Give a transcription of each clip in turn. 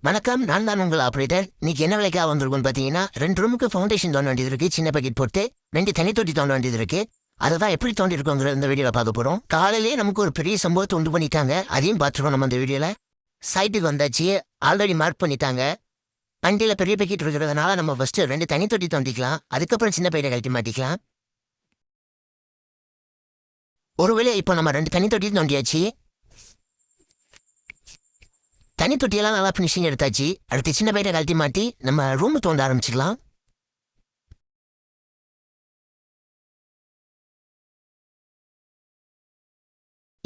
வணக்கம், நான் தான் உங்கள் ஆப்ரேட்டர். இன்னைக்கு என்ன வேலைக்காக வந்திருக்குன்னு பார்த்தீங்கன்னா, 2 ரூமுக்கு ஃபவுண்டேஷன் தோண்ட வேண்டியது இருக்கு. சின்ன பக்கெட் போட்டு 2 தனி தொட்டி தோண்ட வேண்டியது இருக்கு. அதை தான் எப்படி தோண்டிருக்கோங்கிற இந்த வீடியோவில் பார்க்க போகிறோம். காலையிலேயே நமக்கு ஒரு பெரிய சம்பவத்தை உண்டு பண்ணிட்டாங்க. அதையும் பார்த்துருக்கோம் நம்ம இந்த வீடியோவில். சைட்டுக்கு வந்தாச்சு, ஆல்ரெடி மார்க் பண்ணிட்டாங்க. வண்டியில் பெரிய பக்கெட் இருக்கிறதுனால நம்ம ஃபஸ்ட்டு 2 தனி தொட்டி தோண்டிக்கலாம். அதுக்கப்புறம் சின்ன பையில கழட்டி மாட்டிக்கலாம். ஒருவேளை இப்போ நம்ம 2 தனி தொட்டி தோண்டியாச்சு. தனி தொட்டியெல்லாம் நல்லா ஃபினிஷிங் எடுத்தாச்சு. அடுத்து சின்ன பையில கழட்டி மாட்டி நம்ம ரூமு தோண்ட ஆரம்பிச்சிக்கலாம்.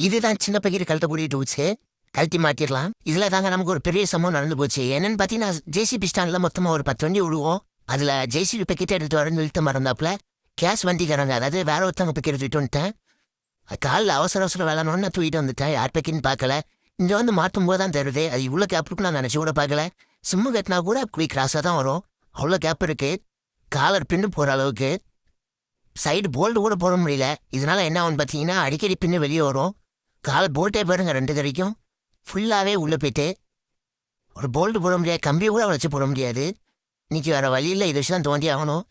இதுதான் சின்ன பையர் கழட்டக்கூடிய டூல்ஸு. கழட்டி மாட்டிடலாம். இதில் தாங்க நமக்கு ஒரு பெரிய சம்பவம் நடந்து போச்சு. என்னன்னு பார்த்தீங்கன்னா, ஜேசிபி ஸ்டாண்டில் மொத்தமாக ஒரு 10 வண்டி விடுவோம். அதில் ஜேசிபி பக்கெட்டை எடுத்து வரன்னு இழுத்த மறந்தாப்புல கேஸ் வண்டிக்காரங்க, அதாவது வேற ஒருத்தவங்க பக்கெட் எடுத்துகிட்டு வந்துட்டேன். காலில் அவசர அவசரம் வேலைன்னு நான் தூக்கிட்டு வந்துட்டேன். யார் பக்கெட்னு பார்க்கல. இங்கே வந்து மாற்றும் போது தான் தருது. அது இவ்வளோ கேப் இருக்கு நான் நினச்சி கூட பார்க்கல. சிம்மு கட்டினா கூட குயிக் கிராஸாக தான் வரும். அவ்வளோ கேப் இருக்குது. காலர் பின்னு போகிற அளவுக்கு. சைடு போல்டு கூட போட முடியல. இதனால என்ன ஆகும்னு பார்த்தீங்கன்னா, அடிக்கடி பின்னு வெளியே வரும். காலர் போல்ட்டே பாருங்க 2 தரைக்கும் ஃபுல்லாகவே உள்ளே போயிட்டு ஒரு போல்டு போட முடியாது. கம்பியை கூட வச்சு போட முடியாது. இன்னைக்கு வேறு வழியில் இதை வச்சு தான் தோண்டி ஆகணும்.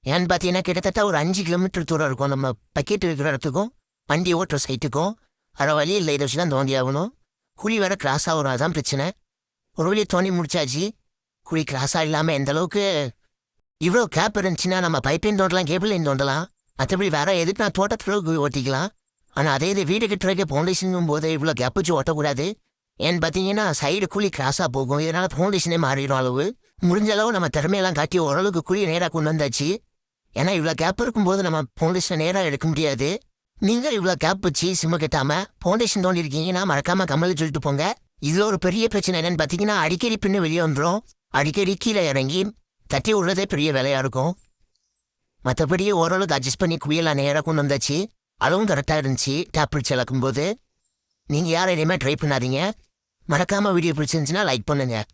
ஏன்னு பார்த்தீங்கன்னா, கிட்டத்தட்ட ஒரு 5 கிலோமீட்டர் தூரம் இருக்கும் நம்ம பக்கெட் இருக்கிற இடத்துக்கும் வண்டி ஓட்டுற சைட்டுக்கும். வேறு வழி இல்லை, இதை வச்சு தான் தோண்டி ஆகணும். குழி வேற கிராஸாக வரும், அதான் பிரச்சனை. ஒரு வழியை தோண்டி முடிச்சாச்சு. குழி கிராஸாக இல்லாமல் எந்த அளவுக்கு இவ்வளோ கேப் இருந்துச்சுன்னா நம்ம பைப்லைன் தோண்டலாம், கேபிள் லைன் தோண்டலாம். மற்றபடி வேற எதுக்கு நான் தோட்டத்தில் ஓட்டிக்கலாம். ஆனால் அதே இது வீடு கட்டுறதுக்கு ஃபவுண்டேஷனுங்கும் போது இவ்வளோ கேப் வச்சு ஓட்டக்கூடாது. ஏன்னு பார்த்தீங்கன்னா, சைடு குழி கிராஸாக போகும். இதனால் ஃபவுண்டேஷனே மாறிடும். அளவு முடிஞ்ச அளவு நம்ம திறமையெல்லாம் காட்டி ஓரளவுக்கு குழியை நேராக கொண்டு வந்தாச்சு. ஏன்னா இவ்வளோ கேப் இருக்கும்போது நம்ம ஃபவுண்டேஷனை நேராக எடுக்க முடியாது. நீங்கள் இவ்வளோ கேப் வச்சு சிம்ம கட்டாமல் ஃபவுண்டேஷன் தோண்டிருக்கீங்கன்னா மறக்காமல் கம்மலு சொல்லிட்டு போங்க. இதில் ஒரு பெரிய பிரச்சனை என்னன்னு பார்த்தீங்கன்னா, அடிக்கடி பின்னு வெளியே வந்துடும். அடிக்கடி கீழே இறங்கி தட்டி விடுறதே பெரிய வேலையாக இருக்கும். மற்றபடி ஓரளவுக்கு அட்ஜஸ்ட் பண்ணி குழியெல்லாம் நேராக கொண்டு வந்தாச்சு. அதுவும் கரெக்டாக இருந்துச்சு. டேப் பிடிச்சி இழக்கும்போது நீங்கள் யாரும் இனிமேல் ட்ரை பண்ணாதீங்க. மறக்காமல் வீடியோ பிடிச்சிருந்துச்சுன்னா லைக் பண்ணுங்கள்.